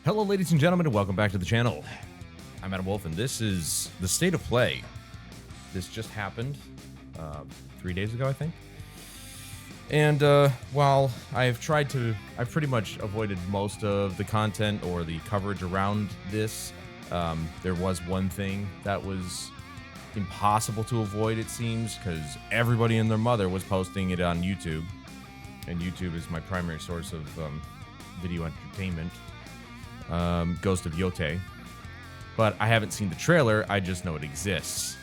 Hello, ladies and gentlemen, and welcome back to the channel. I'm Adam Wolf, and this is the state of play. This just happened 3 days ago, I think. And while I've pretty much avoided most of the content or the coverage around this, there was one thing that was impossible to avoid, it seems, because everybody and their mother was posting it on YouTube. And YouTube is my primary source of video entertainment. Ghost of Yote. But I haven't seen the trailer, I just know it exists.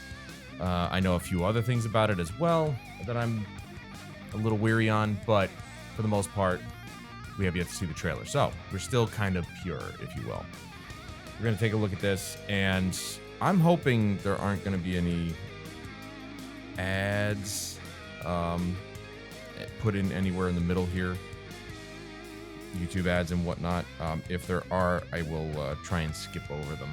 I know a few other things about it as well that I'm a little weary on, but for the most part, we have yet to see the trailer. So, we're still kind of pure, if you will. We're going to take a look at this, and I'm hoping there aren't going to be any ads put in anywhere in the middle here. YouTube ads and whatnot. If there are, I will try and skip over them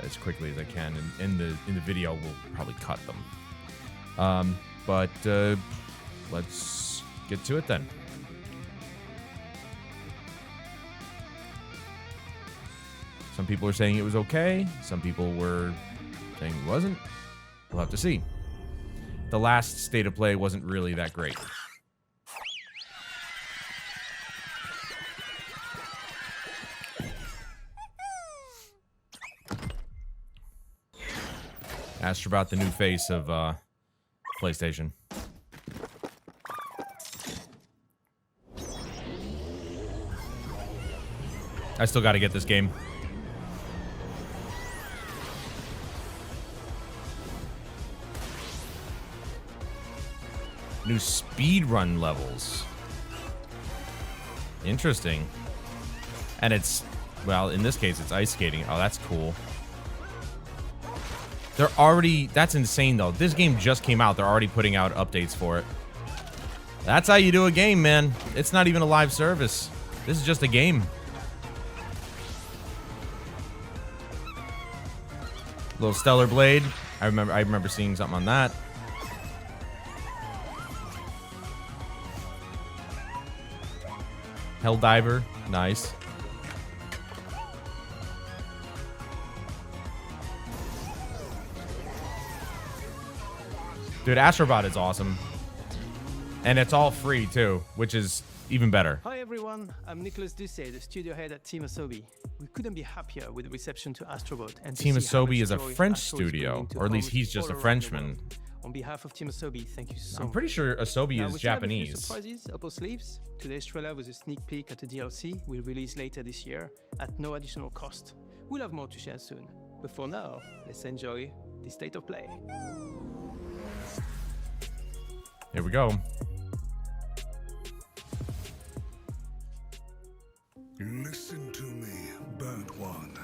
as quickly as I can. And in the video, we'll probably cut them. But let's get to it then. Some people are saying it was okay. Some people were saying it wasn't. We'll have to see. The last state of play wasn't really that great. Astrobot, the new face of PlayStation. I still got to get this game. New speedrun levels. Interesting. And it's, well, in this case, it's ice skating. Oh, that's cool. They're already... That's insane, though. This game just came out. They're already putting out updates for it. That's how you do a game, man. It's not even a live service. This is just a game. Little Stellar Blade. I remember seeing something on that. Helldiver. Nice. Dude, Astrobot is awesome. And it's all free, too, which is even better. Hi, everyone. I'm Nicholas Doucet, the studio head at Team Asobi. We couldn't be happier with the reception to Astrobot. And Team Asobi is a French studio, or at least he's just a Frenchman. On behalf of Team Asobi, thank you so much. I'm pretty sure Asobi is Japanese. Surprises up our sleeves. Today's trailer was a sneak peek at a DLC we'll release later this year at no additional cost. We'll have more to share soon. But for now, let's enjoy the state of play. Here we go. Listen to me, burnt one.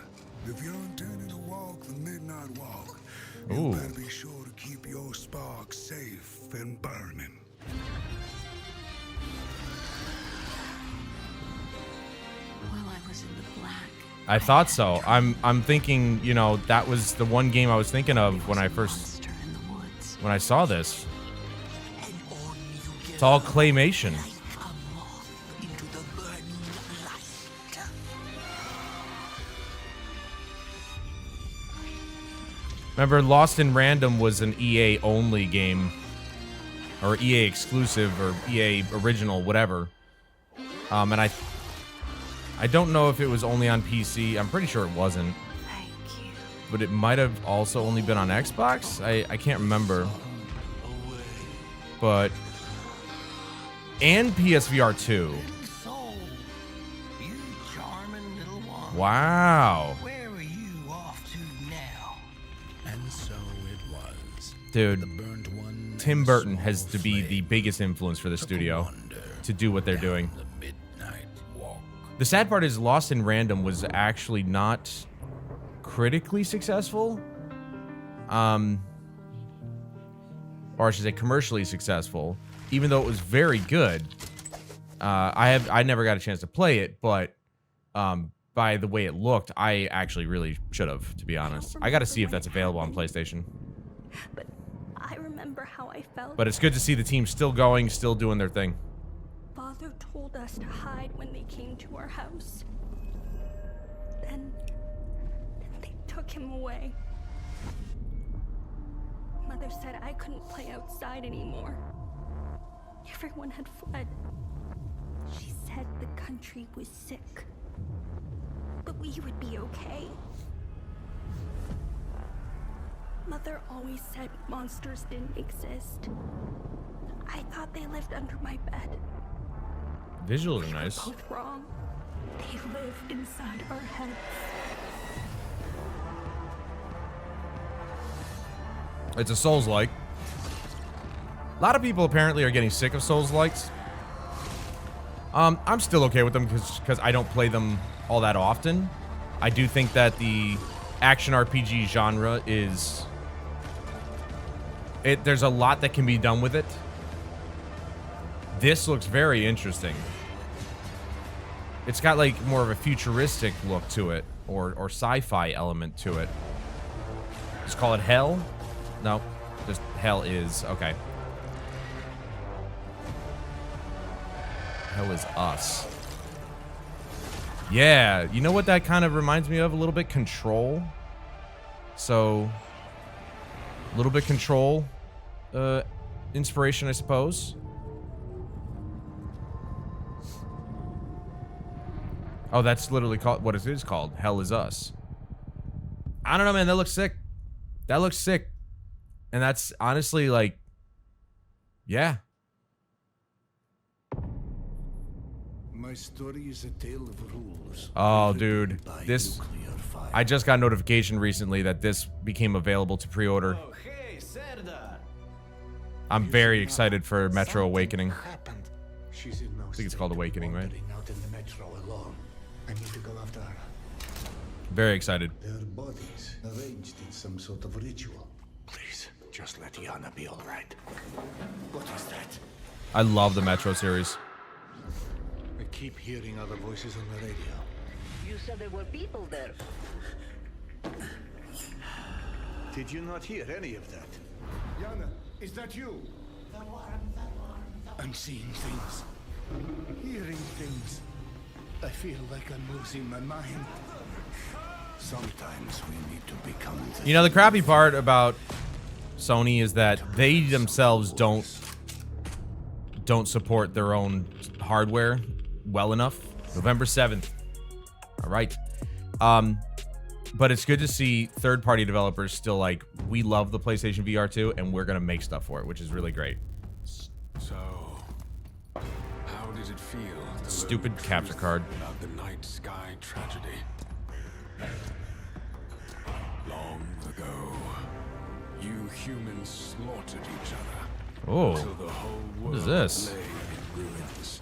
If you're intending to walk the midnight walk, you better be sure to keep your spark safe and burning. While I was in the black, I thought so. I'm thinking, you know, that was the one game I was thinking of when I saw this. It's all claymation. Remember, Lost in Random was an EA only game, or EA exclusive, or EA original, whatever. And I don't know if it was only on PC. I'm pretty sure it wasn't. thank you. But it might have also only been on Xbox. I can't remember. But and PSVR 2. Wow. Where are you off to now? And so it was. Dude, The burnt one Tim Burton has to be the biggest influence for the studio to do what they're doing. the midnight walk. The sad part is Lost in Random was actually not critically successful. Or I should say commercially successful, even though it was very good. I never got a chance to play it, but by the way it looked, I actually really should have, to be honest. I got to see if that's available on PlayStation. But I remember how I felt. But it's good to see the team still going, still doing their thing. Father told us to hide when they came to our house. him away. Mother said I couldn't play outside anymore. Everyone had fled. She said the country was sick, but we would be okay. Mother always said monsters didn't exist. I thought they lived under my bed. Visuals are nice. Both wrong. They live inside our heads. It's a Souls-like. A lot of people apparently are getting sick of Souls-likes. I'm still okay with them because I don't play them all that often. I do think that the action RPG genre is... there's a lot that can be done with it. This looks very interesting. It's got like more of a futuristic look to it, or sci-fi element to it. Just call it Hell? No, just Hell is. Okay. Hell is Us. Yeah, you know what that kind of reminds me of a little bit? Control. So, a little bit Control inspiration, I suppose. Oh, that's literally called what it is called. Hell is Us. I don't know, man. That looks sick. That looks sick. And that's honestly like, yeah. My story is a tale of rules. Oh, dude. This... I just got notification recently that this became available to pre-order. Oh, hey, Serdar. I'm very excited for Metro Awakening. Happened. She's in no I think it's called Awakening, right? Out in the metro alone. I need to go after her. Very excited. Their bodies arranged in some sort of ritual. Please, just let Yana be all right. What is that? I love the Metro series. I keep hearing other voices on the radio. You said there were people there. Did you not hear any of that? Yana, is that you? I'm seeing things. Hearing things. I feel like I'm losing my mind. Sometimes we need to become You know, the crappy part about Sony is that they themselves don't support their own hardware well enough. November 7th. All right. But it's good to see third-party developers still like, we love the PlayStation VR 2 and we're going to make stuff for it, which is really great. So, how did it feel? to Stupid learn capture truth card. About the night sky tragedy. Long ago, you humans slaughtered each other. Oh, Until the whole what is world this? lay in ruins.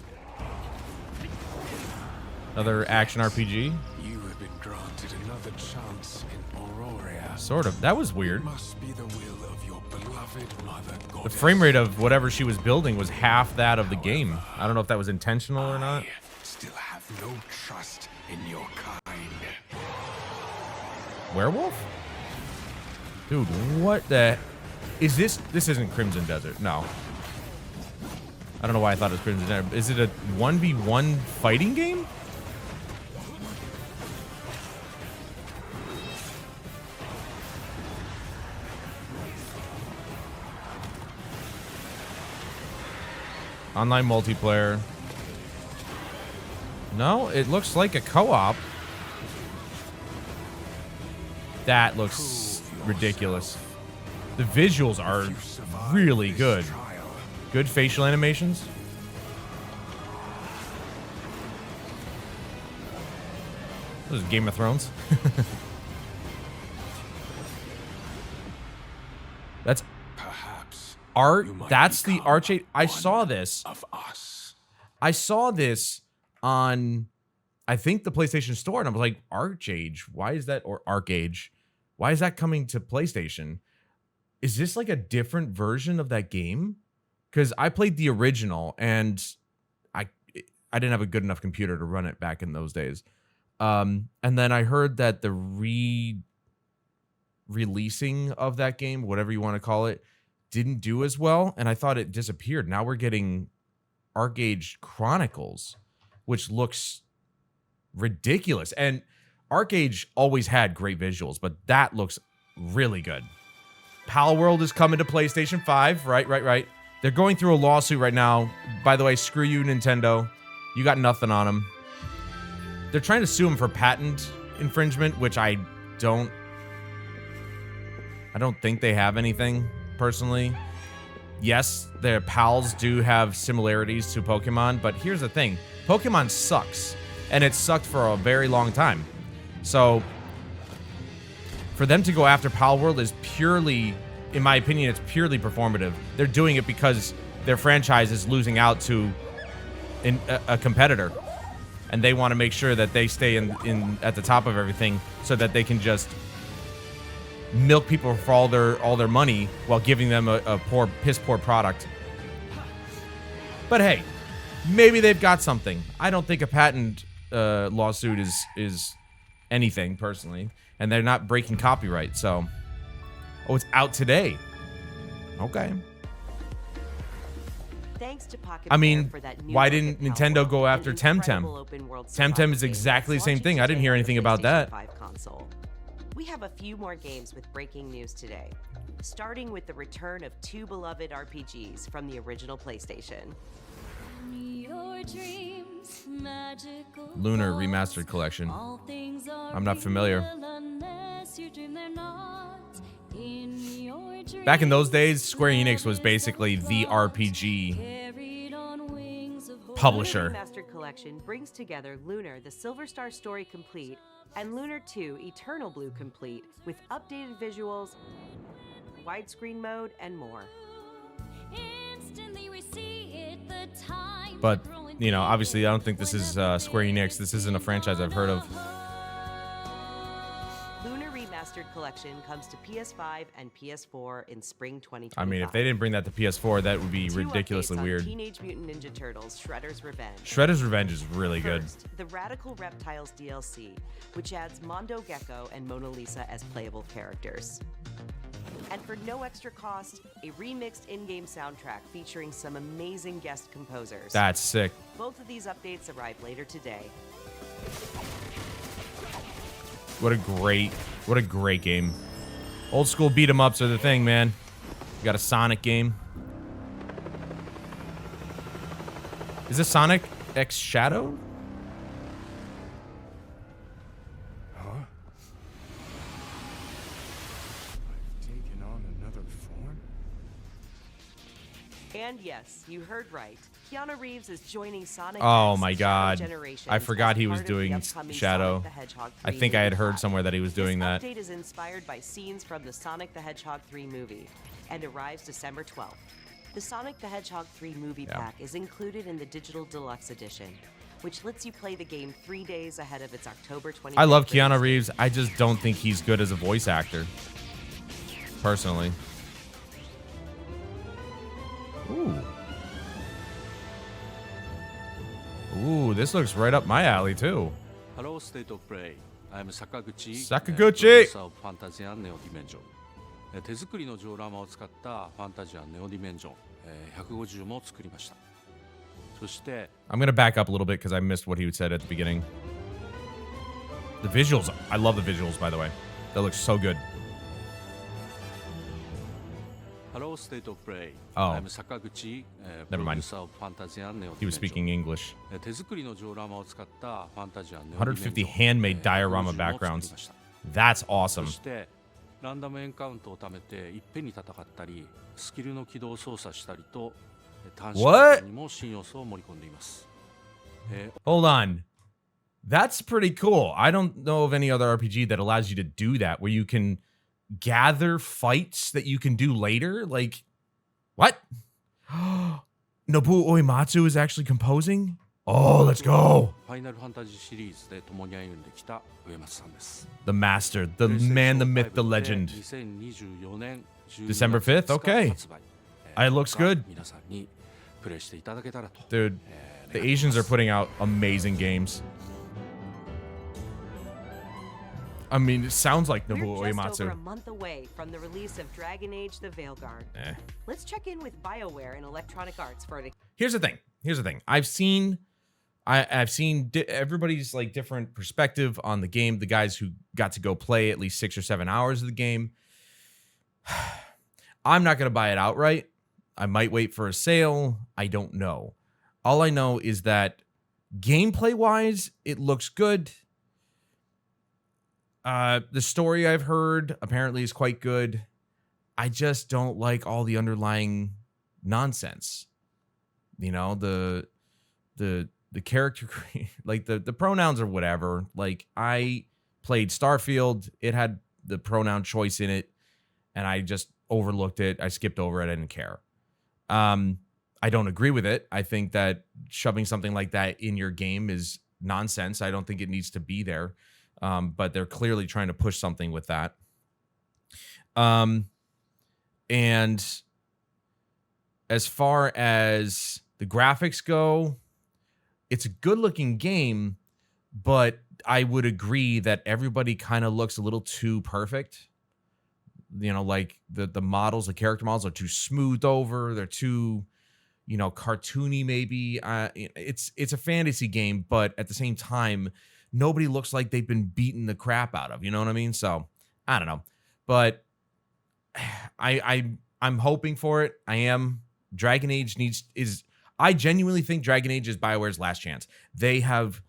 Another action RPG? You have been granted another chance in Auroria. Sort of. That was weird. It must be the will of your beloved mother goddess. The frame rate of whatever she was building was half that of the game. I don't know if that was intentional or not. I still have no trust in your kind. Werewolf? Dude, what the... Is this... This isn't Crimson Desert. No. I don't know why I thought it was Crimson Desert. Is it a 1v1 fighting game? Online multiplayer. No, it looks like a co-op. That looks ridiculous. The visuals are really good. Good facial animations. This is Game of Thrones. That's Perhaps art. you might That's the become Archade. I one saw this. of us. I saw this on, I think, the PlayStation Store, and I was like, Archage? Why is that? Or Arcage? Why is that coming to PlayStation? Is this like a different version of that game? Because I played the original, and I didn't have a good enough computer to run it back in those days. And then I heard that the releasing of that game, whatever you want to call it, didn't do as well, and I thought it disappeared. Now we're getting Arcade Chronicles, which looks ridiculous. And Arcade always had great visuals, but that looks really good. Pal World is coming to PlayStation 5. Right. They're going through a lawsuit right now. By the way, screw you, Nintendo. You got nothing on them. They're trying to sue them for patent infringement, which I don't think they have anything, personally. Yes, their pals do have similarities to Pokemon, but here's the thing. Pokemon sucks, and it sucked for a very long time. So, for them to go after Pal World is purely, in my opinion, it's purely performative. They're doing it because their franchise is losing out to a competitor, and they want to make sure that they stay at the top of everything so that they can just milk people for all their money while giving them a piss poor product. But hey, maybe they've got something. I don't think a patent lawsuit is anything, personally, and they're not breaking copyright. So, it's out today. Okay. Thanks to Pocket I mean, for that new why look didn't at Pal Nintendo World, go after an Temtem? incredible open-world Temtem survival is game exactly the that's same thing. launching I didn't hear today on anything the about that. PlayStation 5 console. We have a few more games with breaking news today, starting with the return of two beloved RPGs from the original PlayStation. Lunar Remastered Collection. I'm not familiar. Back in those days, Square Enix was basically the RPG publisher. Lunar Remastered Collection brings together Lunar, the Silver Star Story Complete, and Lunar 2 Eternal Blue Complete with updated visuals, widescreen mode, and more. But, you know, obviously I don't think this is Square Enix. This isn't a franchise I've heard of. Lunar Remastered Collection comes to PS5 and PS4 in spring 2025. I mean, if they didn't bring that to PS4, that would be ridiculously Two updates on weird. Teenage Mutant Ninja Turtles: Shredder's Revenge. Shredder's Revenge is really good. First, the Radical Reptiles DLC, which adds Mondo Gecko and Mona Lisa as playable characters. And for no extra cost, a remixed in-game soundtrack featuring some amazing guest composers. That's sick. Both of these updates arrive later today. What a great game. Old school beat 'em ups are the thing, man. You got a Sonic game. Is this Sonic X Shadow? Huh? I've taken on another form? And yes, you heard right. Keanu Reeves is joining Sonic Oh X my Shadow God. Generations I forgot as he was part of the doing upcoming Shadow. Sonic the Hedgehog I 3 think I had movie heard plot. somewhere that he was doing that. This update is inspired by scenes from the Sonic the Hedgehog 3 movie and arrives December 12th. The Sonic the Hedgehog 3 movie pack is included in the Digital Deluxe Edition, which lets you play the game 3 days ahead of its October 25th. I love release Keanu date. Reeves. I just don't think he's good as a voice actor. Personally. Ooh, this looks right up my alley too. Hello, State of Play. I'm Sakaguchi. Sakaguchi! Producer of Fantasia Neo Dimension. 手作りのジオラマを使ったファンタジアネオディメンジョン150も作りました。そして I'm gonna back up a little bit because I missed what he said at the beginning. The visuals, I love the visuals, by the way. That looks so good. Hello, State of Play. Oh. I'm Sakaguchi. Never mind. Producer of Fantasia Neo He was speaking English. 手作りのジオラマを使ったファンタジアネオディメンジョン150 handmade diorama backgrounds. That's そ awesome. してランダムエンカウントを貯めていっぺんに戦ったりスキルの起動を操作したりと短縮 What? にも新要素を盛り込んでいます。 Hold on. That's pretty cool. I don't know of any other RPG that allows you to do that, where you can gather fights that you can do later. Like, what? Nobuo Uematsu is actually composing? Oh, let's go. ファイナルファンタジーシリーズで共に歩んできた上松さんです。 The master, the man, the myth, the legend. 2024年 December 5th? Okay. It looks good. 皆さんにプレイしていただけたらと。 Dude, the Asians are putting out amazing games. I mean, it sounds like Nobuo We're just over a Uematsu. month away from the release of Dragon Age: The Veilguard. Let's check in with BioWare and Electronic Arts for an Here's the thing. I've seen I've seen everybody's like different perspective on the game. The guys who got to go play at least 6 or 7 hours of the game. I'm not going to buy it outright. I might wait for a sale. I don't know. All I know is that gameplay-wise, it looks good. The story I've heard apparently is quite good. I just don't like all the underlying nonsense. You know, the character, like the pronouns or whatever. Like, I played Starfield. It had the pronoun choice in it, and I just overlooked it. I skipped over it. I didn't care. I don't agree with it. I think that shoving something like that in your game is nonsense. I don't think it needs to be there. But they're clearly trying to push something with that. And as far as the graphics go, it's a good-looking game, but I would agree that everybody kind of looks a little too perfect. You know, like the models, the character models are too smoothed over. They're too, you know, cartoony maybe. It's a fantasy game, but at the same time, nobody looks like they've been beaten the crap out of. You know what I mean? So I don't know, but I'm hoping for it. I am. Dragon Age I genuinely think Dragon Age is BioWare's last chance. They have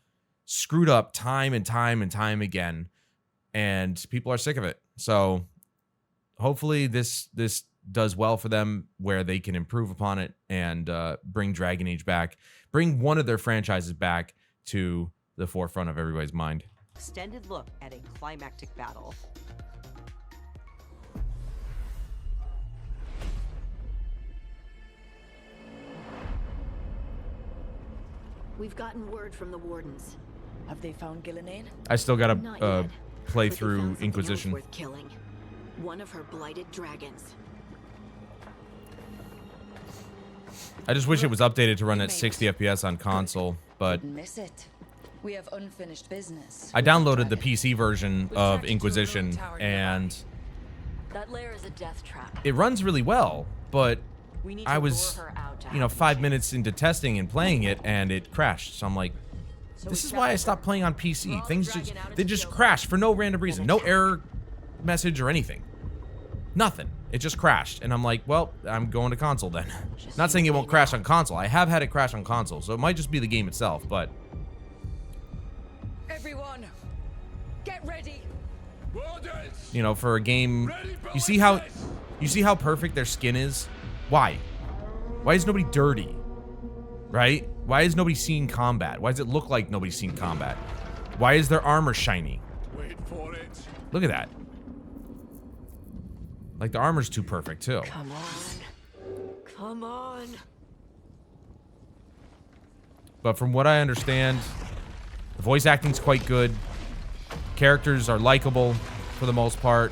screwed up time and time and time again, and people are sick of it. So hopefully this does well for them, where they can improve upon it and bring Dragon Age back, bring one of their franchises back to the forefront of everybody's mind. Extended look at a climactic battle. We've gotten word from the wardens. Have they found Gillenane? I still gotta Not yet, play but they through found something Inquisition. else worth killing. One of her blighted dragons. I just wish it was updated to run at 60 FPS on console, but Miss it. We have unfinished business. I downloaded the PC version of Inquisition, and That lair is a death trap. it runs really well, but We need to I lure was, her out to you know, have 5 minutes into testing and playing it, and it crashed. So I'm like, this is why I stopped playing on PC. Things just crash for no random reason. No error message or anything. Nothing. It just crashed. And I'm like, well, I'm going to console then. Not saying it won't crash on console. I have had it crash on console, so it might just be the game itself, but Everyone, get ready. you know, for a game, you see how perfect their skin is? Why? Why is nobody dirty? Right? Why is nobody seeing combat? Why does it look like nobody's seen combat? Why is their armor shiny? Wait for it. Look at that. Like, the armor's too perfect, too. Come on. Come on. But from what I understand, the voice acting's quite good. Characters are likable for the most part.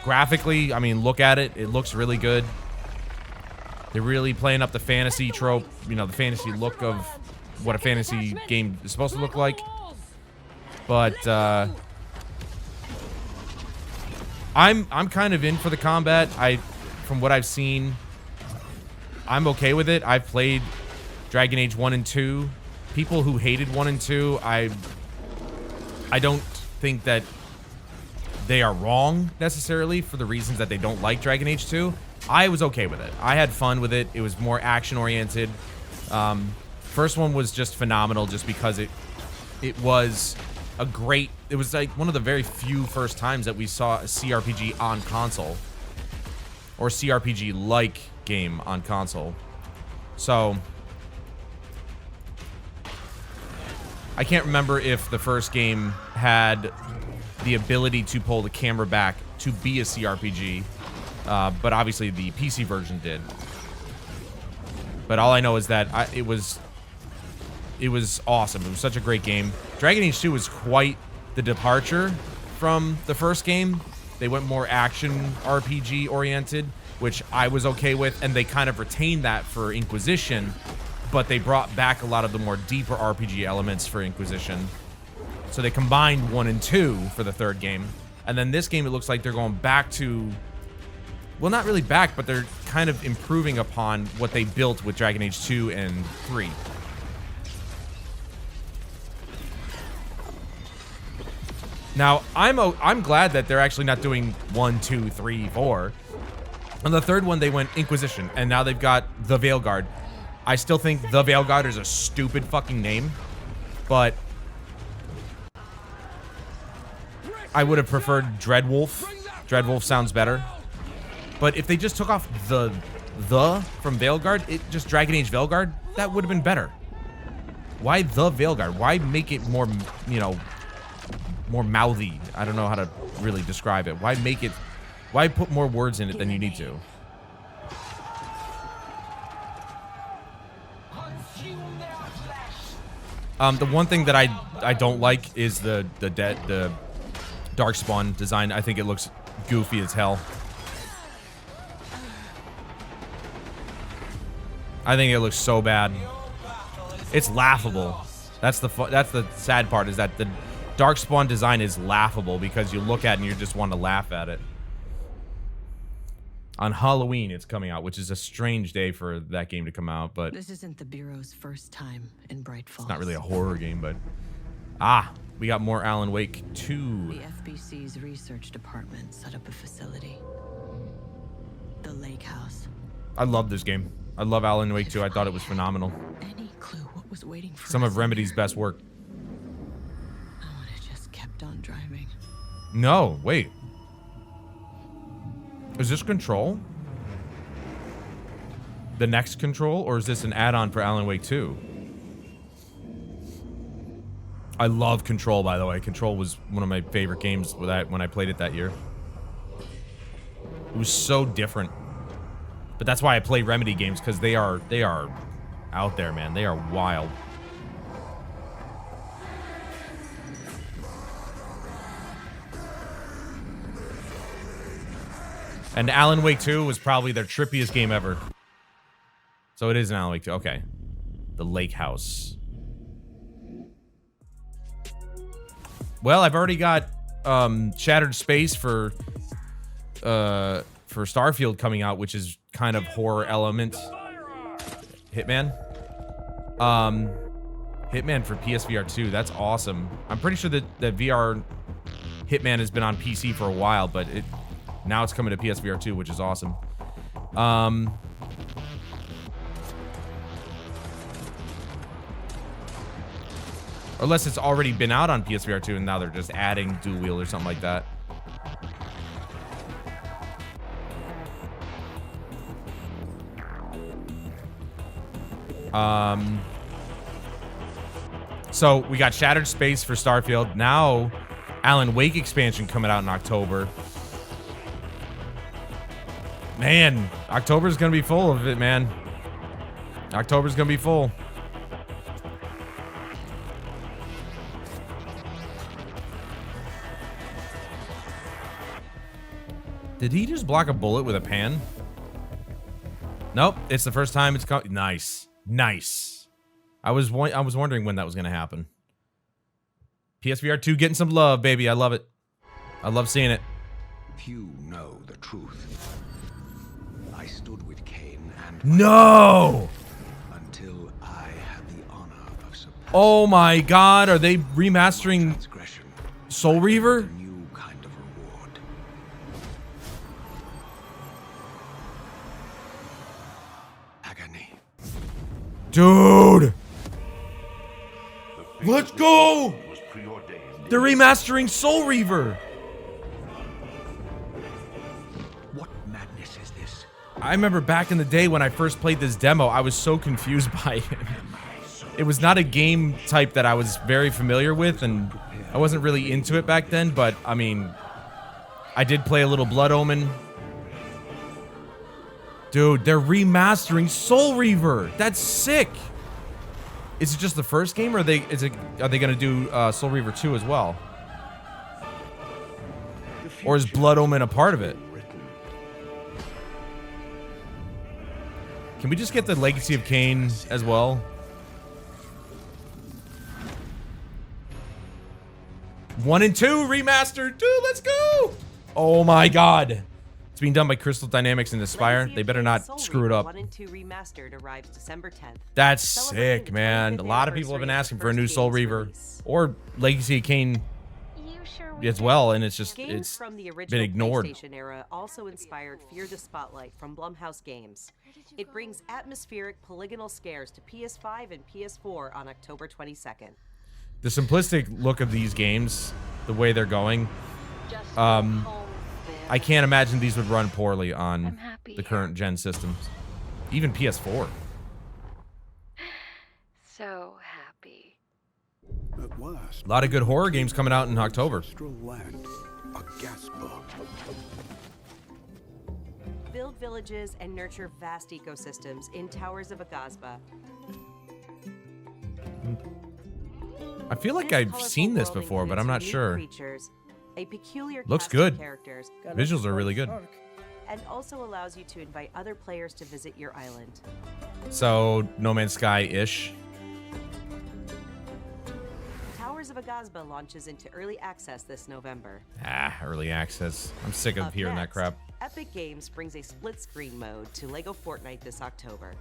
Graphically, I mean, look at it. It looks really good. They're really playing up the fantasy trope, you know, the fantasy look of what a fantasy game is supposed to look like. But I'm kind of in for the combat. From what I've seen, I'm okay with it. I've played Dragon Age 1 and 2. People who hated 1 and 2, I don't think that they are wrong necessarily for the reasons that they don't like Dragon Age 2. I was okay with it. I had fun with it. It was more action oriented. First one was just phenomenal just because it was it was like one of the very few first times that we saw a CRPG on console, or CRPG-like game on console. So I can't remember if the first game had the ability to pull the camera back to be a CRPG, but obviously the PC version did. But all I know is that it was awesome. It was such a great game. Dragon Age 2 was quite the departure from the first game. They went more action RPG oriented, which I was okay with, and they kind of retained that for Inquisition, but they brought back a lot of the more deeper RPG elements for Inquisition. So they combined 1 and 2 for the third game. And then this game, it looks like they're going back to, well, not really back, but they're kind of improving upon what they built with Dragon Age 2 and 3. Now, I'm glad that they're actually not doing 1, 2, 3, 4. On the third one, they went Inquisition, and now they've got the Veilguard. I still think the Veilguard is a stupid fucking name, but I would have preferred Dreadwolf. Dreadwolf sounds better. But if they just took off the from Veilguard, it just Dragon Age Veilguard, that would have been better. Why the Veilguard? Why make it more, you know, more mouthy? I don't know how to really describe it. Why put more words in it than you need to? The one thing that I don't like is the Darkspawn design. I think it looks goofy as hell. I think it looks so bad. It's laughable. That's the sad part, is that the Darkspawn design is laughable because you look at it and you just want to laugh at it. On Halloween, it's coming out, which is a strange day for that game to come out, but this isn't the Bureau's first time in Bright Falls. it's not really a horror game, but we got more Alan Wake 2. The FBC's research department set up a facility, the Lake House. I love this game. I love Alan Wake 2. I thought it was phenomenal. Any clue what was waiting for Some us? of Remedy's best work. I would have just kept on driving. No, wait. Is this Control? The next Control? Or is this an add-on for Alan Wake 2? I love Control, by the way. Control was one of my favorite games when I played it that year. It was so different. But that's why I play Remedy games, because they are out there, man. They are wild. And Alan Wake 2 was probably their trippiest game ever. So it is an Alan Wake 2. Okay. The Lake House. Well, I've already got Shattered Space for Starfield coming out, which is kind of horror element. Hitman. Hitman for PSVR 2. That's awesome. I'm pretty sure that VR Hitman has been on PC for a while, but now it's coming to PSVR 2, which is awesome. Unless it's already been out on PSVR 2 and now they're just adding dual wheel or something like that. So we got Shattered Space for Starfield. Now Alan Wake expansion coming out in October. Man, October's gonna be full of it, man. October's gonna be full. Did he just block a bullet with a pan? Nope, it's the first time it's come. Nice, nice. I was wondering when that was gonna happen. PSVR 2 getting some love, baby. I love it. I love seeing it. Few know the truth. I stood with Cain and No! until I had the honor of surpassing. Oh my God! Are they remastering Soul Reaver? New kind of reward. Agony. Dude! Let's go! They're remastering Soul Reaver! What madness is this? I remember back in the day when I first played this demo, I was so confused by it. It was not a game type that I was very familiar with, and I wasn't really into it back then, but, I mean, I did play a little Blood Omen. Dude, they're remastering Soul Reaver! That's sick! Is it just the first game, or are they gonna do Soul Reaver 2 as well? Or is Blood Omen a part of it? Can we just get the Legacy of Kain as well? One and 2 remastered, dude. Let's go! Oh my God! It's being done by Crystal Dynamics and Aspire. They better not screw it up. 1 and 2 remastered arrives December 10th. That's sick, man. A lot of people have been asking for a new Soul Reaver or Legacy of Kain as well, and it's just Games it's from the been original ignored. PlayStation era also inspired Fear the Spotlight from Blumhouse Games. It brings atmospheric polygonal scares to PS5 and PS4 on October 22nd. The simplistic look of these games, the way they're going, I can't imagine these would run poorly on the current gen systems, even PS4. So happy. At last, A lot of good horror games coming out in October. ancestral land, a Gasper. Build villages and nurture vast ecosystems in Towers of Agazba. I feel like I've seen this before, but I'm not sure. Creatures, a peculiar Looks cast of good. characters, Visuals are really good. and also allows you to invite other players to visit your island. So, No Man's Sky-ish. Towers of Agazba launches into early access this November. Early access. I'm sick of Up hearing that next, crap. Epic Games brings a split-screen mode to LEGO Fortnite this October.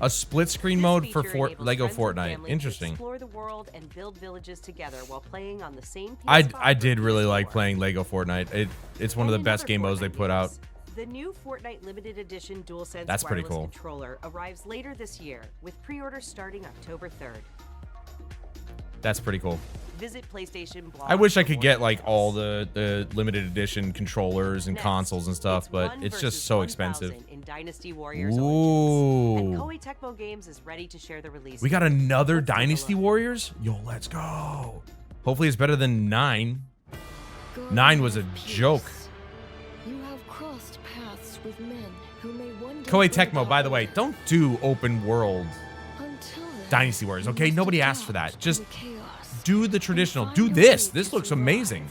A split screen This mode for feature enables Lego friends and Fortnite. family to Interesting. explore the world and build villages together while playing on the same I PS5 did or really PS4. like playing Lego Fortnite. It's one of the And best another game modes they Fortnite put out. news. The new Fortnite limited edition DualSense That's pretty wireless cool. controller arrives later this year, with pre-orders starting October 3rd. That's pretty cool. Visit PlayStation blog I wish I for could more get like details. all the limited edition controllers and Next, consoles and stuff, but One it's versus just so 1000 expensive. In Dynasty Warriors Origins. And Ooh. Koei Tecmo Games is ready to share the release. We got date. another Let's take a Dynasty look. Warriors? Yo, let's go. Hopefully it's better than 9. 9 was a joke. You have crossed paths with men who may one day Koei bring Tecmo, by the way, don't do open world Until then, Dynasty Warriors, you okay? must Nobody asked for adapt that. to Just the chaos. do the traditional. Find Do a this. way This to looks survive. amazing.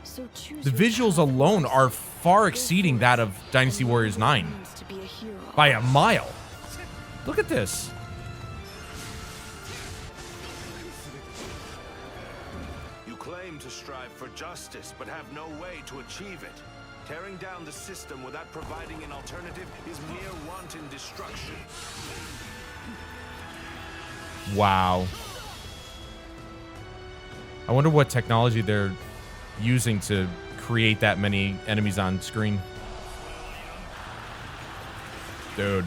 So choose The your visuals path. alone are far exceeding that of Dynasty And Warriors learn what it 9 means to be a hero. by a mile. Look at this. You claim to strive for justice, but have no way to achieve it. Tearing down the system without providing an alternative is mere wanton destruction. Wow. I wonder what technology they're using to create that many enemies on screen. Dude.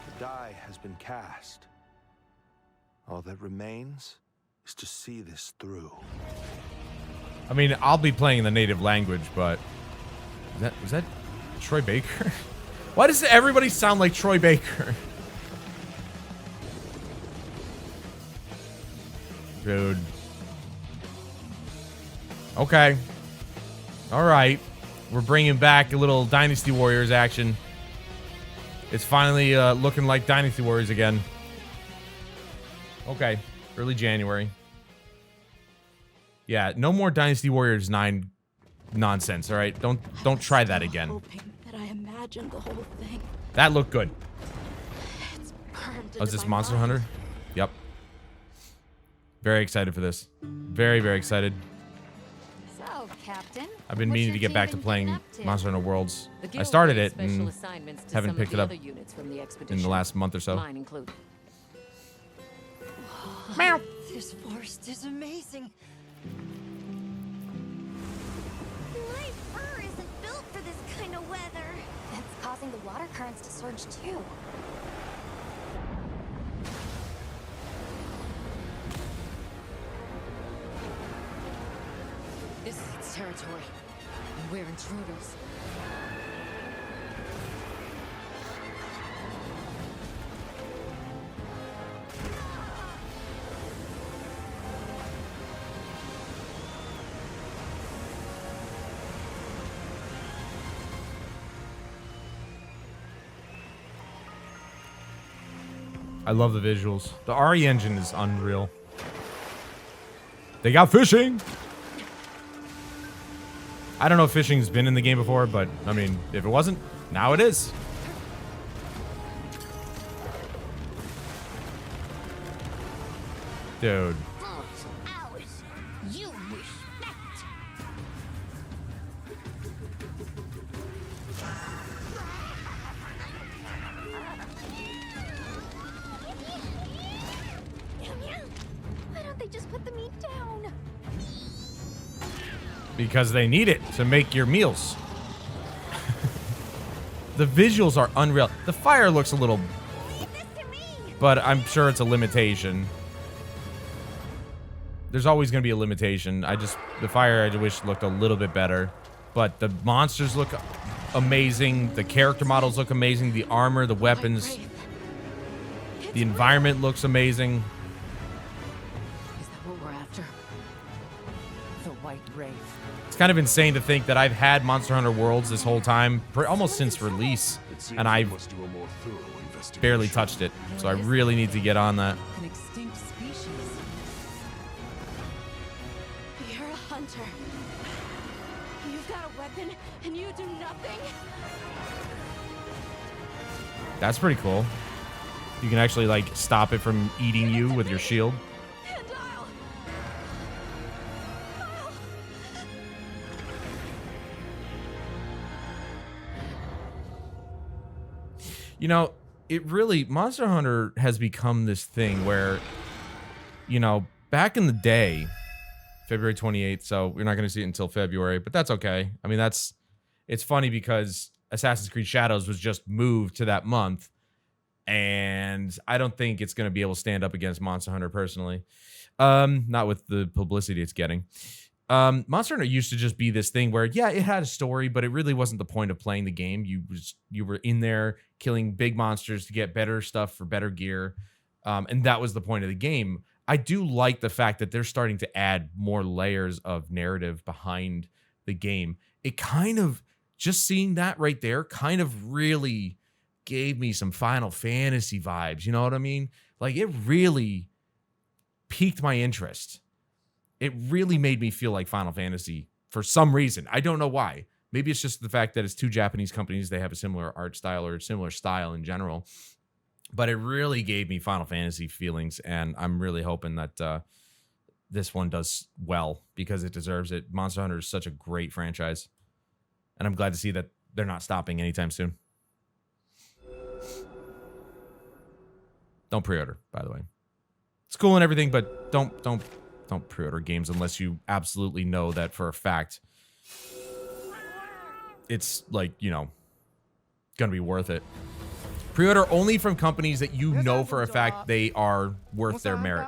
The die has been cast. All that remains is to see this through. I mean, I'll be playing in the native language, but was that Troy Baker? Why does everybody sound like Troy Baker? Dude. Okay. All right. We're bringing back a little Dynasty Warriors action. It's finally looking like Dynasty Warriors again. Okay. Early January. Yeah, no more Dynasty Warriors 9 nonsense, all right? Don't try that again. Hoping that I imagined the whole thing. That looked good. It's burned Oh, is into this my Monster mind. Hunter? Yep. Very excited for this. Very, very excited. So, Captain, I've been what's meaning your to get team back to been playing getting up to? Monster Hunter Worlds. The I Guild started gave it special and assignments to haven't some picked of it the up other units from the in the expedition, last month or so. mine included. Meow. This forest is amazing. My fur isn't built for this kind of weather. That's causing the water currents to surge too. This is its territory, and we're intruders. I love the visuals. The RE engine is unreal. They got fishing! I don't know if fishing's been in the game before, but, I mean, if it wasn't, now it is. Dude. Ours. You respect. just put the meat down. Because they need it to make your meals. The visuals are unreal. The fire looks a little... But I'm sure it's a limitation. There's always going to be a limitation. The fire I wish looked a little bit better. But the monsters look amazing. The character models look amazing. The armor, the weapons. The environment looks amazing. Is that what we're after? The White Wraith. It's kind of insane to think that I've had Monster Hunter Worlds this whole time, almost since release, and I've barely touched it. So I really need to get on that. An extinct species. You're a hunter. You've got a weapon, and you do nothing. That's pretty cool. You can actually, like, stop it from eating you with your shield. You know, Monster Hunter has become this thing where, you know, back in the day, February 28th, so we're not going to see it until February, but that's okay. I mean, it's funny because Assassin's Creed Shadows was just moved to that month, and I don't think it's going to be able to stand up against Monster Hunter personally. Not with the publicity it's getting. Monster Hunter used to just be this thing where, yeah, it had a story, but it really wasn't the point of playing the game. You were in there killing big monsters to get better stuff for better gear, and that was the point of the game. I do like the fact that they're starting to add more layers of narrative behind the game. It kind of, just seeing that right there, kind of really gave me some Final Fantasy vibes. You know what I mean? Like, it really piqued my interest. It really made me feel like Final Fantasy for some reason. I don't know why. Maybe it's just the fact that it's two Japanese companies. They have a similar art style or a similar style in general. But it really gave me Final Fantasy feelings, and I'm really hoping that this one does well because it deserves it. Monster Hunter is such a great franchise, and I'm glad to see that they're not stopping anytime soon. Don't pre-order, by the way. It's cool and everything, but don't pre-order games unless you absolutely know that for a fact it's, like, you know, gonna be worth it. Pre-order only from companies that you know for a fact they are worth their merit.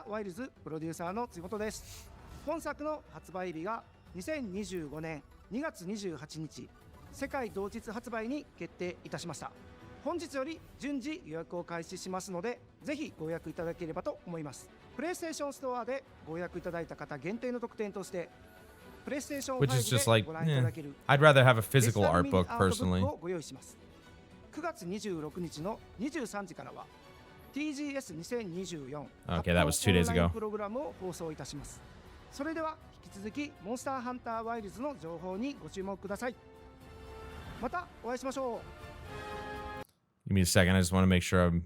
本作の発売日が2025年2月28日世界同日発売に決定いたしました。本日より順次予約を開始しますので、ぜひご予約いただければと思います。プレイステーションストアでご予約いただいた方限定の特典として、プレイステーション5でご覧いただける I'd rather have a physical art book personally. をご用意します。9月26日の23時からは TGS2024 Okay, that was 2 days ago. プログラムを放送いたします。それでは引き続きモンスターハンターワイルズの情報にご注目ください。またお会いしましょう。Give me a second. I just want to make sure I'm...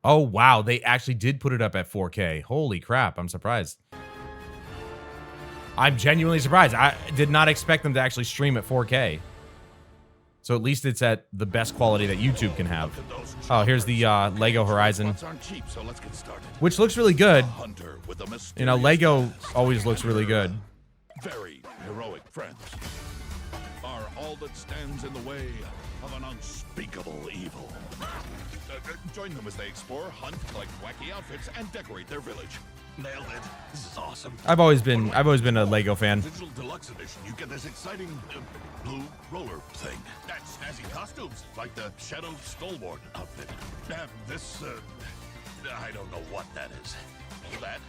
Oh, wow. They actually did put it up at 4K. Holy crap. I'm surprised. I'm genuinely surprised. I did not expect them to actually stream at 4K. So at least it's at the best quality that YouTube can have. Oh, here's the Lego Horizon, which looks really good. You know, Lego always looks really good. Very heroic friends are all that stands in the way of an unspeakable evil. Join them as they explore, hunt, collect wacky outfits, and decorate their village. Nailed it. This is awesome. I've always been a Lego fan. Digital Deluxe Edition, you get this exciting blue roller thing. And snazzy costumes, like the Shadow Stalwart outfit. And this, I don't know what that is. That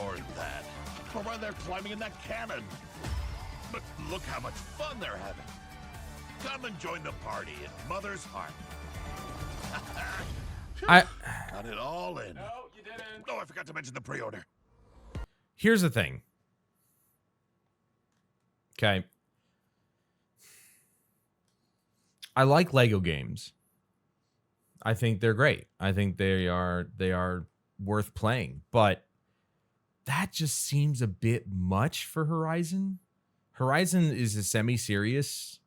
or that. Or why they're climbing in that cannon. But look how much fun they're having. Come and join the party in Mother's Heart. Got it all in. No, you didn't. Oh, I forgot to mention the pre-order. Here's the thing. Okay. I like Lego games. I think they're great. I think they are worth playing, but that just seems a bit much for Horizon. Horizon is a semi-serious,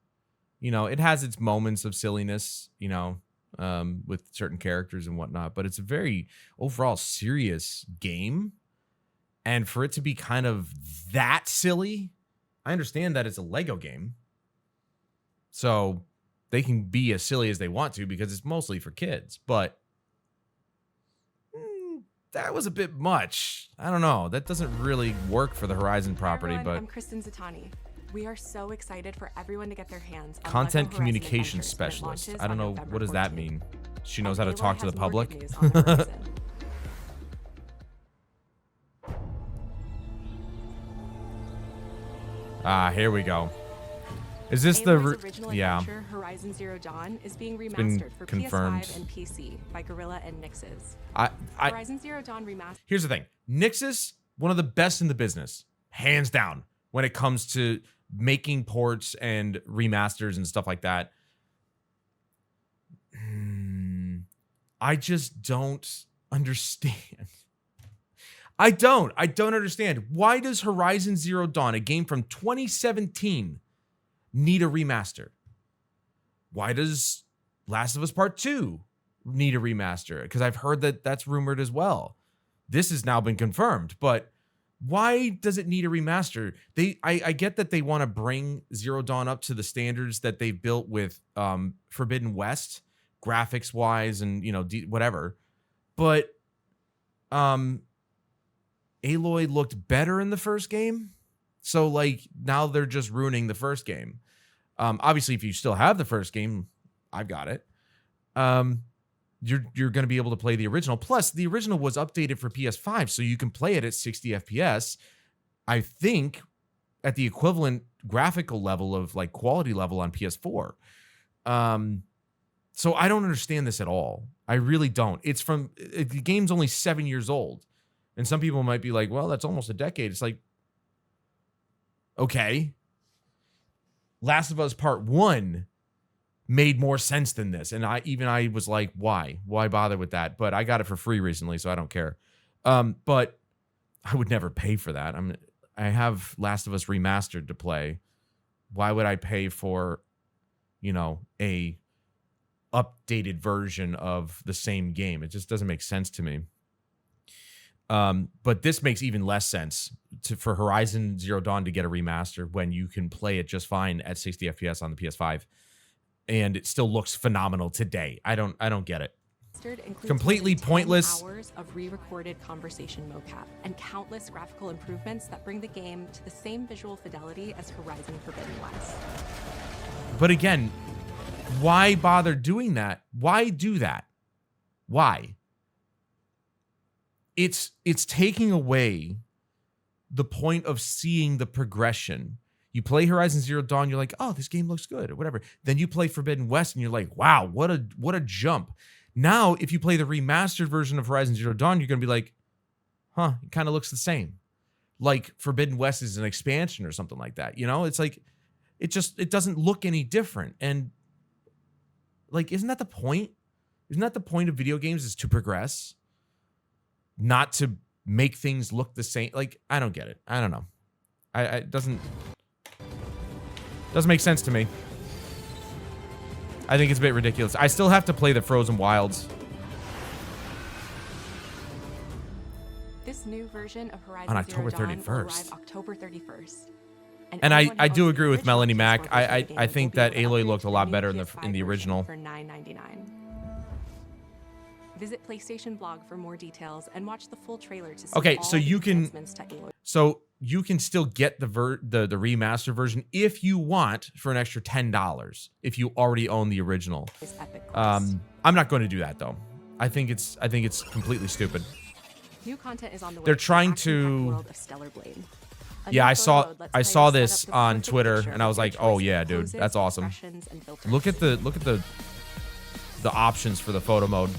you know, it has its moments of silliness, you know, with certain characters and whatnot, but it's a very overall serious game. And for it to be kind of that silly, I understand that it's a Lego game. So they can be as silly as they want to because it's mostly for kids. But that was a bit much. I don't know. That doesn't really work for the Horizon property. Hi everyone, but I'm Kristen Zatani. We are so excited for everyone to get their hands on content Lego Horizon communication Adventures specialist. when it I don't know. launches on What does November that 14th. mean? She knows And how to Aloy talk to has the more public. good news on the horizon. Here we go. Is this the Aloy's original yeah? adventure, Horizon Zero Dawn, is being been remastered for confirmed. PS5 and PC by Guerrilla and Nixes. I Horizon Zero Dawn remastered. Here's the thing. Nixus, one of the best in the business, hands down, when it comes to making ports and remasters and stuff like that. I just don't understand. I don't understand. Why does Horizon Zero Dawn, a game from 2017, need a remaster? Why does Last of Us Part 2 need a remaster? Because I've heard that that's rumored as well. This has now been confirmed, but why does it need a remaster? I get that they want to bring Zero Dawn up to the standards that they've built with Forbidden West, graphics wise, and whatever. But Aloy looked better in the first game, so like now they're just ruining the first game. Obviously, if you still have the first game, I've got it. You're going to be able to play the original. Plus, the original was updated for PS5, so you can play it at 60 FPS. I think at the equivalent graphical level of like quality level on PS4. So I don't understand this at all. I really don't. The game's only 7 years old, and some people might be like, "Well, that's almost a decade." It's like, okay, Last of Us Part 1 made more sense than this. And I was like, why bother with that? But I got it for free recently, so I don't care. But I would never pay for that. I have Last of Us Remastered to play. Why would I pay for, a updated version of the same game? It just doesn't make sense to me. But this makes even less sense for Horizon Zero Dawn to get a remaster when you can play it just fine at 60 FPS on the PS5. And it still looks phenomenal today. I don't get it. Completely pointless. Hours of re-recorded conversation mocap and countless graphical improvements that bring the game to the same visual fidelity as Horizon Forbidden West. But again, why bother doing that? Why do that? Why? It's taking away the point of seeing the progression. You play Horizon Zero Dawn, you're like, oh, this game looks good, or whatever. Then you play Forbidden West, and you're like, wow, what a jump. Now, if you play the remastered version of Horizon Zero Dawn, you're going to be like, huh, it kind of looks the same. Like Forbidden West is an expansion or something like that. It's like, it doesn't look any different. And like, isn't that the point? Isn't that the point of video games, is to progress? Not to make things look the same. Like, I don't get it. I don't know. It doesn't make sense to me. I think it's a bit ridiculous. I still have to play the Frozen Wilds. This new version of Horizon On October Zero Dawn 31st. will arrive October 31st. And I do agree with Melanie Mack. I think that Aloy looked a lot better in the original. For $9.99. Visit PlayStation blog for more details and watch the full trailer to see Okay, all so the you can enhancements to Aloy. so you can still get the remaster version if you want for an extra $10 if you already own the original. I'm not going to do that though. I think it's completely stupid. New content is on the way. They're trying to. World of Stellar Blade. Yeah, I saw this on Twitter and I was like, oh yeah, dude, that's awesome. Look at the options for the photo mode.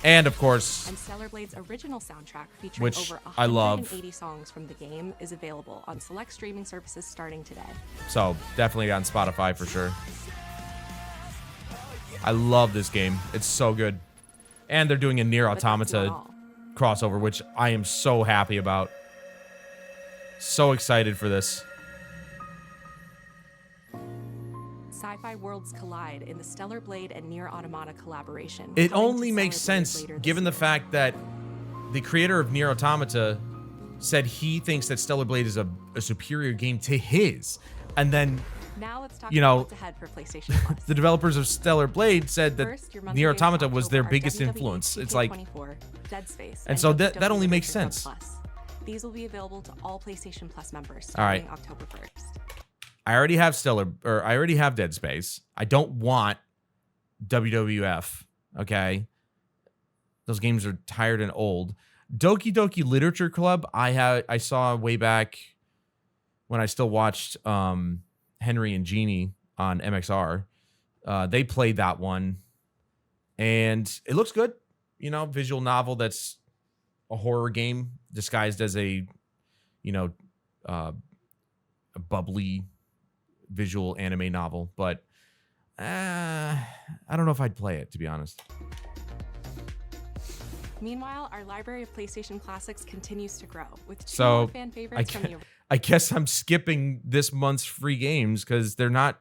And of course, and Stellar Blade's original soundtrack featuring which over I love. 180 songs from the game is available on select streaming services starting today. So definitely on Spotify for sure. I love this game. It's so good. And they're doing a Nier Automata crossover, which I am so happy about. So excited for this. Sci-fi worlds collide in the Stellar Blade and Nier Automata collaboration. It only makes sense given the fact that the creator of Nier Automata said he thinks that Stellar Blade is a superior game to his. And then, now let's talk you know, about what's ahead for PlayStation Plus. the developers of Stellar Blade said that First, your monthly Nier games Automata in was October their are biggest WWE influence. It's like, 2K24, Dead Space, and so that WWE only makes Underground sense. Plus. These will be available to all PlayStation Plus members All right. starting October 1st. I already have Dead Space. I don't want WWF. Okay. Those games are tired and old. Doki Doki Literature Club, I saw way back when I still watched Henry and Jeannie on MXR. They played that one, and it looks good. You know, visual novel that's a horror game disguised as a, you know, a bubbly visual anime novel. But I don't know if I'd play it, to be honest. Meanwhile, our library of PlayStation classics continues to grow with two more fan favorites from the I guess I'm skipping this month's free games because they're not.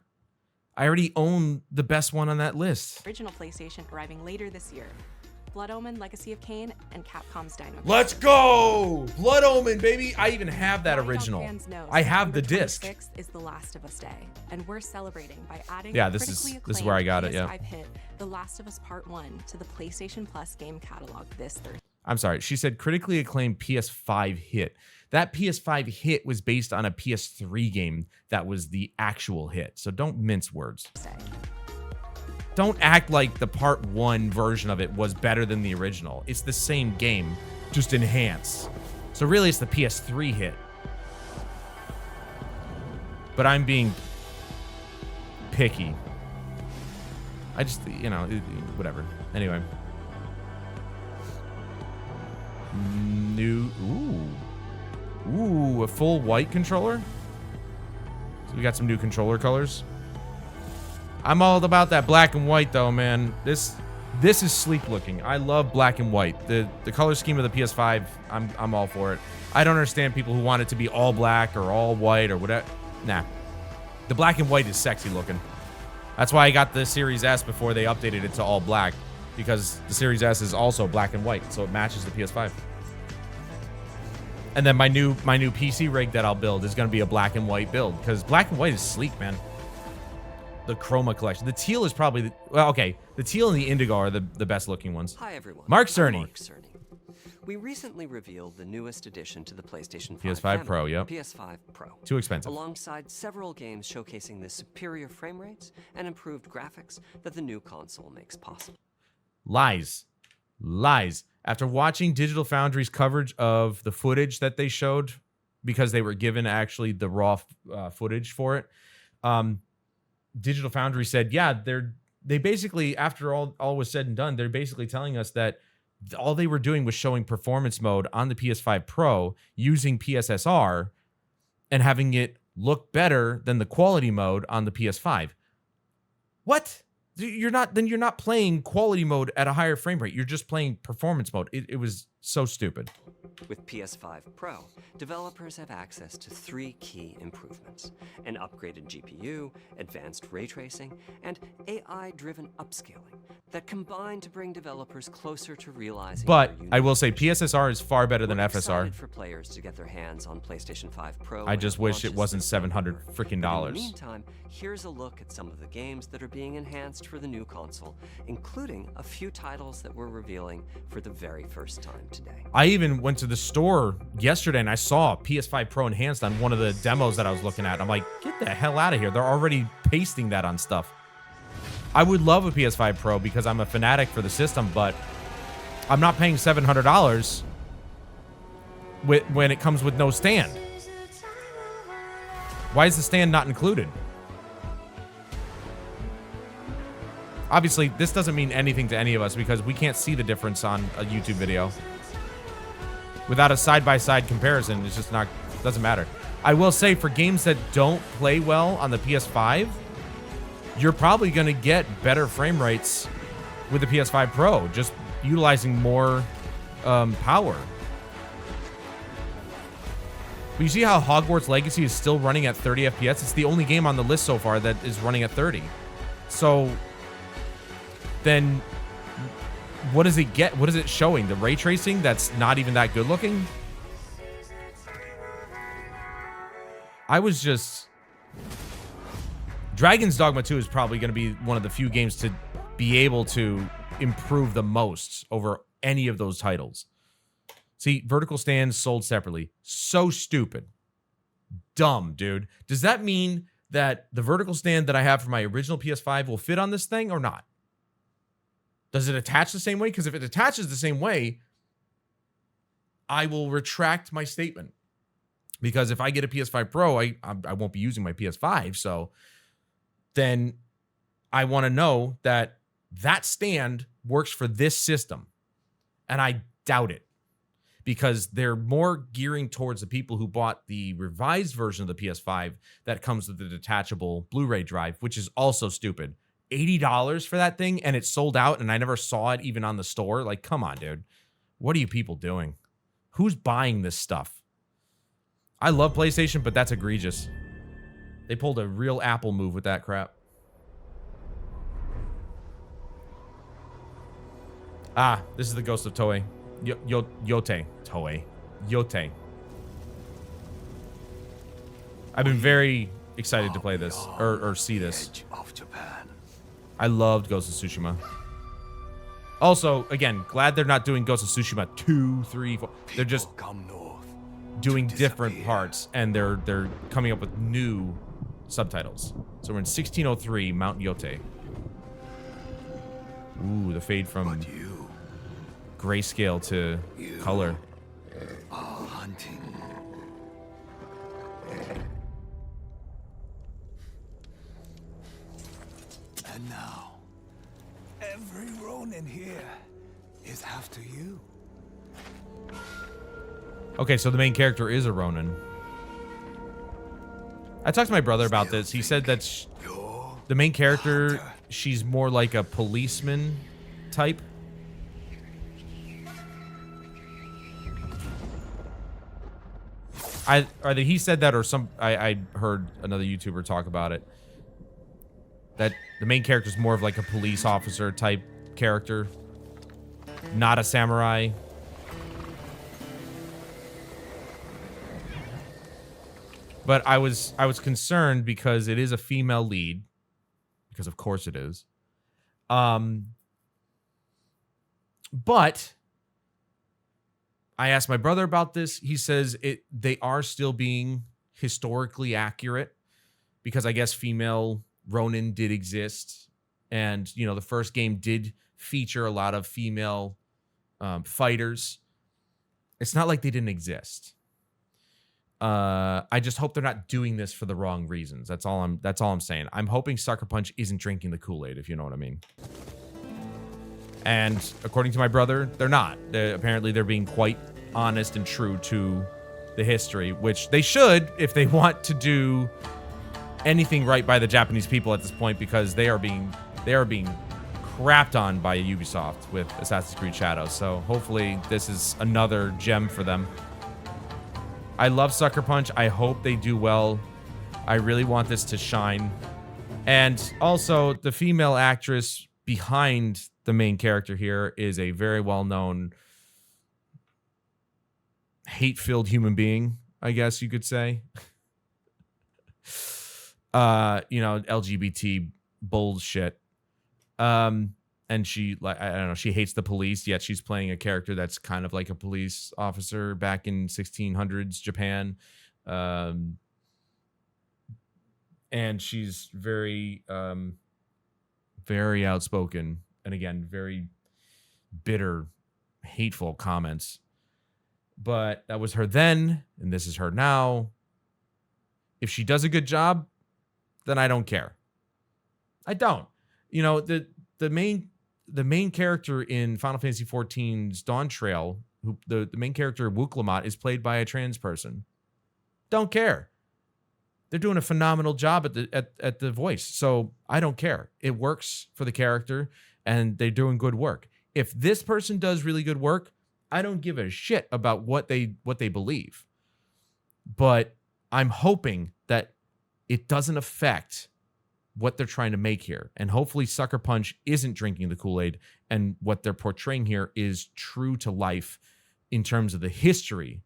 I already own the best one on that list. original PlayStation arriving later this year. Blood Omen, Legacy of Kain, and Capcom's Dino. Let's go! Blood Omen, baby! I even have that original. I have the disc. September 26th is the Last of Us Day, and we're celebrating by adding Yeah, the this is critically where I acclaimed got it, yeah. PS5 hit The Last of Us Part 1 to the PlayStation Plus game catalog this Thursday. I'm sorry. She said critically acclaimed PS5 hit. That PS5 hit was based on a PS3 game that was the actual hit. So don't mince words. Don't act like the Part 1 version of it was better than the original. It's the same game, just enhanced. So really, it's the PS3 hit. But I'm being picky. I just, you know, whatever. Anyway. Ooh, a full white controller? So we got some new controller colors. I'm all about that black and white though, man. This is sleek looking. I love black and white. The color scheme of the PS5, I'm all for it. I don't understand people who want it to be all black or all white or whatever. Nah. The black and white is sexy looking. That's why I got the Series S before they updated it to all black, because the Series S is also black and white, so it matches the PS5. And then my new PC rig that I'll build is going to be a black and white build, because black and white is sleek, man. The Chroma collection. The teal is probably the teal and the indigo are the best looking ones. Hi everyone. Mark I'm Cerny. Mark Cerny. We recently revealed the newest addition to the PlayStation 5 PS5 family, Pro, yep. PS5 Pro. Too expensive. Alongside several games showcasing the superior frame rates and improved graphics that the new console makes possible. Lies. After watching Digital Foundry's coverage of the footage that they showed, because they were given actually the raw footage for it, Digital Foundry said, yeah, they basically, after all was said and done, they're basically telling us that all they were doing was showing performance mode on the PS5 Pro using PSSR and having it look better than the quality mode on the PS5. What? You're not playing quality mode at a higher frame rate. You're just playing performance mode. It was so stupid. With PS5 Pro, developers have access to 3 key improvements: an upgraded GPU, advanced ray tracing, and AI-driven upscaling that combine to bring developers closer to realizing. But I will say PSSR is far better than We're FSR. excited for players to get their hands on PlayStation 5 Pro. I just wish it wasn't $700 freaking In the dollars. meantime, here's a look at some of the games that are being enhanced for the new console, including a few titles that we're revealing for the very first time today. I even went to the store yesterday and I saw PS5 Pro enhanced on one of the demos that I was looking at. I'm like, get the hell out of here. They're already pasting that on stuff. I would love a PS5 Pro because I'm a fanatic for the system, but I'm not paying $700 when it comes with no stand. Why is the stand not included? Obviously, this doesn't mean anything to any of us because we can't see the difference on a YouTube video. Without a side-by-side comparison, it's just not, doesn't matter. I will say, for games that don't play well on the PS5, you're probably going to get better frame rates with the PS5 Pro, just utilizing more power. But you see how Hogwarts Legacy is still running at 30 FPS? It's the only game on the list so far that is running at 30. So then what does it get? What is it showing? The ray tracing that's not even that good looking? I was just... Dragon's Dogma 2 is probably going to be one of the few games to be able to improve the most over any of those titles. See, vertical stands sold separately. So stupid. Dumb, dude. Does that mean that the vertical stand that I have for my original PS5 will fit on this thing or not? Does it attach the same way? Because if it attaches the same way, I will retract my statement. Because if I get a PS5 Pro, I won't be using my PS5. So then I want to know that that stand works for this system. And I doubt it. Because they're more gearing towards the people who bought the revised version of the PS5 that comes with the detachable Blu-ray drive, which is also stupid. $80 for that thing, and it sold out, and I never saw it even on the store. Like, come on, dude. What are you people doing? Who's buying this stuff? I love PlayStation, but that's egregious. They pulled a real Apple move with that crap. Ah, this is the Ghost of Toei. Yote. Toei. Yote. I've been very excited to play this, or see this. I loved Ghost of Tsushima. Also, again, glad they're not doing Ghost of Tsushima 2, 3, 4. They're just doing different parts, and they're coming up with new subtitles. So we're in 1603, Mount Yote. Ooh, the fade from grayscale to color. Hunting. And now, every Ronin here is after you. Okay, so the main character is a Ronin. I talked to my brother about this. He said that the main character, she's more like a policeman type. Either he said that or I heard another YouTuber talk about it. That the main character is more of like a police officer type character, not a samurai. But I was concerned because it is a female lead, because of course it is. But I asked my brother about this. He says they are still being historically accurate because I guess female Ronin did exist, and you know the first game did feature a lot of female fighters. It's not like they didn't exist. I just hope they're not doing this for the wrong reasons. That's all I'm saying. I'm hoping Sucker Punch isn't drinking the Kool-Aid, if you know what I mean. And according to my brother, they're not. Apparently they're being quite honest and true to the history, which they should if they want to do anything right by the Japanese people at this point, because they are being crapped on by Ubisoft with Assassin's Creed Shadows. So hopefully this is another gem for them. I love Sucker Punch. I hope they do well. I really want this to shine. And also, the female actress behind the main character here is a very well-known hate-filled human being, I guess you could say. You know, LGBT bullshit. And she, like, I don't know, she hates the police, yet she's playing a character that's kind of like a police officer back in 1600s Japan. And she's very, very outspoken. And again, very bitter, hateful comments. But that was her then, and this is her now. If she does a good job, then I don't care. I don't. You know, the main character in Final Fantasy XIV's Dawn Trail, who the main character Wuklamot, is played by a trans person. Don't care. They're doing a phenomenal job at the voice, so I don't care. It works for the character, and they're doing good work. If this person does really good work, I don't give a shit about what they believe. But I'm hoping that it doesn't affect what they're trying to make here. And hopefully Sucker Punch isn't drinking the Kool-Aid and what they're portraying here is true to life in terms of the history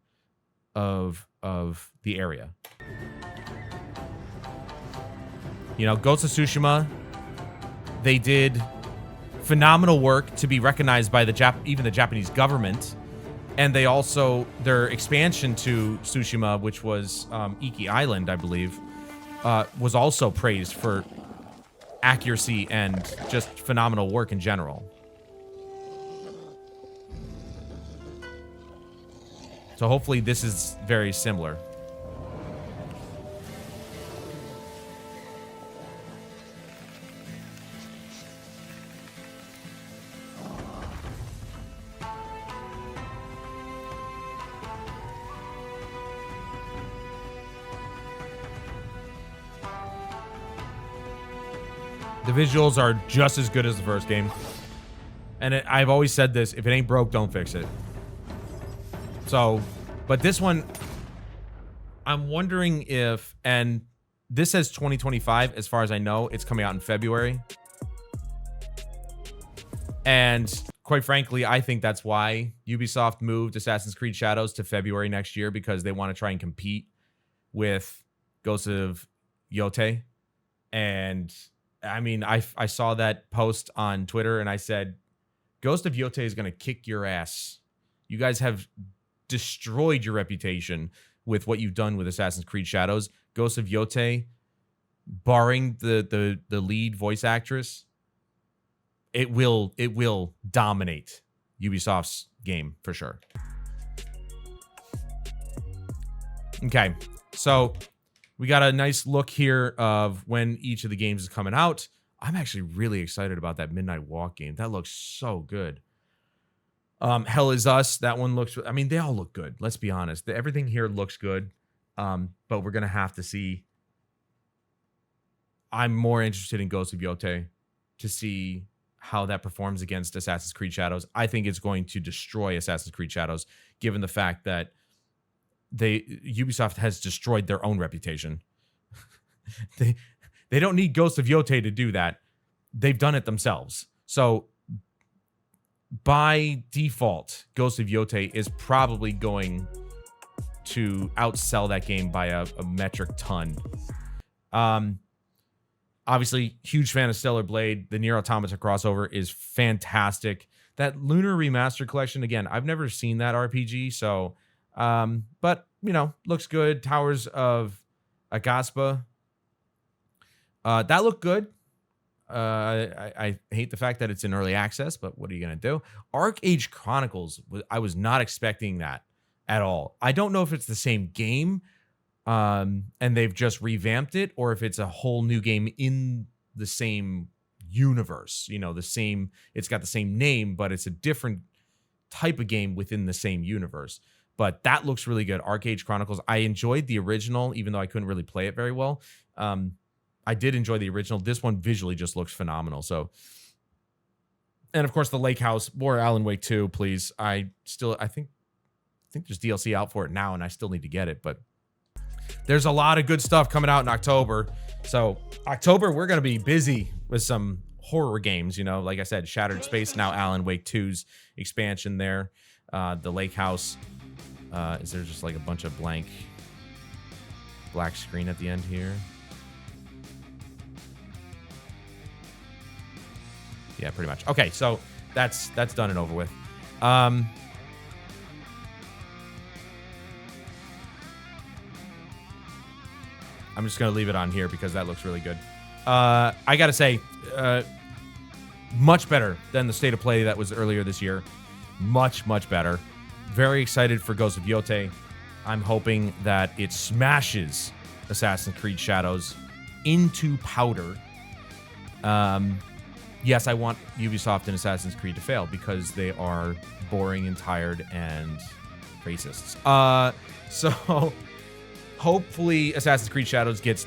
of the area. You know, Ghost of Tsushima, they did phenomenal work to be recognized by even the Japanese government. And they also, their expansion to Tsushima, which was Iki Island, I believe, was also praised for accuracy and just phenomenal work in general. So hopefully this is very similar. The visuals are just as good as the first game. And I've always said this, if it ain't broke, don't fix it. So, but this one, I'm wondering if, and this says 2025, as far as I know, it's coming out in February. And quite frankly, I think that's why Ubisoft moved Assassin's Creed Shadows to February next year, because they want to try and compete with Ghost of Yotei. And I mean, I saw that post on Twitter and I said, Ghost of Yotei is going to kick your ass. You guys have destroyed your reputation with what you've done with Assassin's Creed Shadows. Ghost of Yotei, barring the lead voice actress, it will dominate Ubisoft's game for sure. Okay, so we got a nice look here of when each of the games is coming out. I'm actually really excited about that Midnight Walk game. That looks so good. Hell Is Us, that one looks, I mean, they all look good. Let's be honest. Everything here looks good. But we're going to have to see. I'm more interested in Ghost of Yotei to see how that performs against Assassin's Creed Shadows. I think it's going to destroy Assassin's Creed Shadows, given the fact that Ubisoft has destroyed their own reputation. They don't need Ghost of Yotei to do that. They've done it themselves. So by default, Ghost of Yotei is probably going to outsell that game by a metric ton. Obviously, huge fan of Stellar Blade. The Nier Automata crossover is fantastic. That Lunar Remastered Collection, again, I've never seen that RPG, so but you know, looks good. Towers of Agaspa, that looked good. I hate the fact that it's in early access, but what are you gonna do? Arc Age Chronicles, I was not expecting that at all. I don't know if it's the same game, and they've just revamped it, or if it's a whole new game in the same universe. You know, it's got the same name, but it's a different type of game within the same universe. But that looks really good. Arc Age Chronicles. I enjoyed the original, even though I couldn't really play it very well. I did enjoy the original. This one visually just looks phenomenal. So, and of course, the Lake House, more Alan Wake 2, please. I think there's DLC out for it now, and I still need to get it. But there's a lot of good stuff coming out in October. So October, we're going to be busy with some horror games. You know, like I said, Shattered Space, now Alan Wake 2's expansion there. The Lake House. Is there just like a bunch of black screen at the end here? Yeah, pretty much. Okay, so that's done and over with. I'm just gonna leave it on here because that looks really good. I gotta say, much better than the state of play that was earlier this year. Much better. Very excited for Ghost of Yotei. I'm hoping that it smashes Assassin's Creed Shadows into powder. Yes, I want Ubisoft and Assassin's Creed to fail because they are boring and tired and racists. So hopefully Assassin's Creed Shadows gets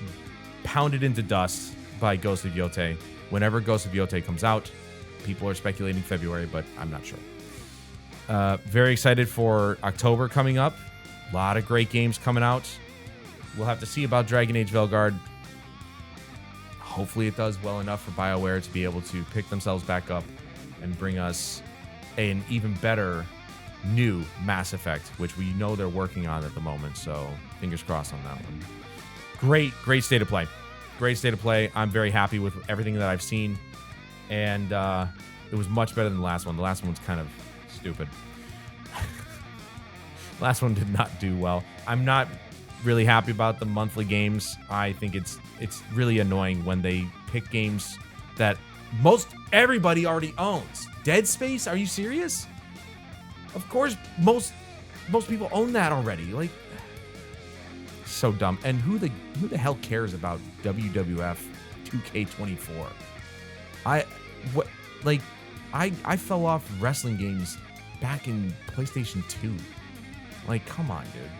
pounded into dust by Ghost of Yotei. Whenever Ghost of Yotei comes out, people are speculating February, but I'm not sure. Very excited for October coming up. A lot of great games coming out. We'll have to see about Dragon Age Velguard. Hopefully it does well enough for BioWare to be able to pick themselves back up and bring us an even better new Mass Effect, which we know they're working on at the moment. So fingers crossed on that one. Great state of play. Great state of play. I'm very happy with everything that I've seen. And it was much better than the last one. The last one was kind of stupid. Last one did not do well. I'm not really happy about the monthly games. I think it's really annoying when they pick games that everybody already owns. Dead Space? Are you serious? Of course, most people own that already. Like, so dumb. And who the hell cares about WWF 2K24? I fell off wrestling games back in PlayStation 2. Like, come on, dude.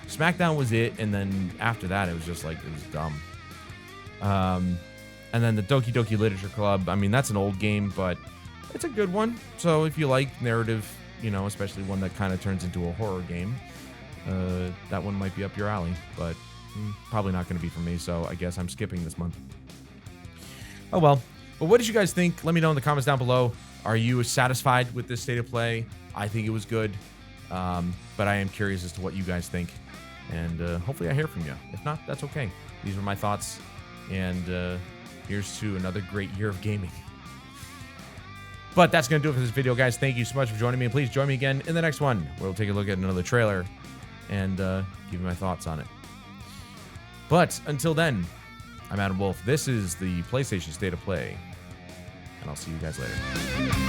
SmackDown was it, and then after that, it was just like, it was dumb. And then the Doki Doki Literature Club, I mean, that's an old game, but it's a good one. So if you like narrative, you know, especially one that kind of turns into a horror game, that one might be up your alley, but probably not going to be for me, so I guess I'm skipping this month. Oh, well. But what did you guys think? Let me know in the comments down below. Are you satisfied with this state of play? I think it was good, but I am curious as to what you guys think, and hopefully I hear from you. If not, that's okay. These were my thoughts, and here's to another great year of gaming. But that's going to do it for this video, guys. Thank you so much for joining me, and please join me again in the next one, where we'll take a look at another trailer and give you my thoughts on it. But until then, I'm Adam Wolf. This is the PlayStation State of Play, and I'll see you guys later.